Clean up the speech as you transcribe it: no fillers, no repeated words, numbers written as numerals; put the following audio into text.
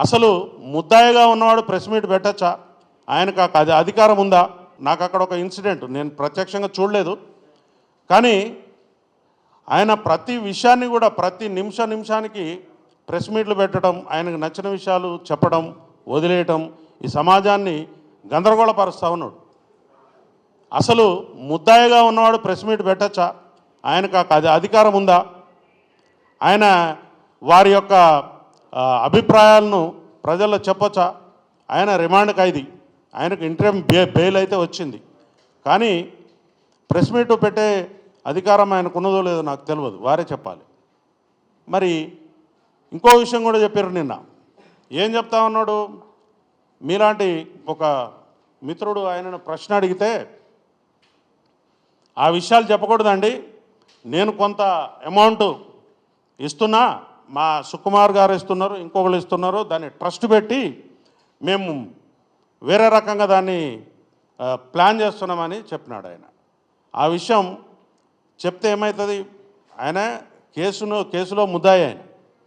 అసలు ముద్దాయిగా ఉన్నవాడు press meet పెట్టచ్చా? ఆయనకు అది అధికారం ఉందా? నాకు అక్కడ ఒక ఇన్సిడెంట్, నేను ప్రత్యక్షంగా చూడలేదు, కానీ ఆయన ప్రతి విషయాన్ని కూడా ప్రతి నిమిషానికి ప్రెస్ మీట్లు పెట్టడం, ఆయనకు నచ్చిన విషయాలు చెప్పడం, వదిలేయటం, ఈ సమాజాన్ని గందరగోళపరుస్తూ ఉన్నాడు. అసలు ముద్దాయిగా ఉన్నవాడు ప్రెస్ మీట్ పెట్టచ్చా? ఆయనకు అది అధికారం ఉందా? ఆయన వారి యొక్క అభిప్రాయాలను ప్రజల్లో చెప్పచ్చా? ఆయన రిమాండ్ ఖైదీ, ఆయనకు ఇంటర్మ్ బెయిల్ అయితే వచ్చింది, కానీ ప్రెస్ మీట్ పెట్టే అధికారం ఆయనకు ఉన్నదో లేదో నాకు తెలియదు, వారే చెప్పాలి. మరి ఇంకో విషయం కూడా చెప్పారు నిన్న. ఏం చెప్తా ఉన్నాడు? మీలాంటి ఒక మిత్రుడు ఆయనను ప్రశ్న అడిగితే ఆ విషయాలు చెప్పకూడదండి, నేను కొంత అమౌంట్ ఇస్తున్నా, మా సుకుమార్ గారు ఇస్తున్నారు, ఇంకొకరు ఇస్తున్నారు, దాన్ని ట్రస్ట్ పెట్టి మేము వేరే రకంగా దాన్ని ప్లాన్ చేస్తున్నామని చెప్పినాడు ఆయన. ఆ విషయం చెప్తే ఏమవుతుంది? ఆయన కేసులో ముద్దాయి ఆయన.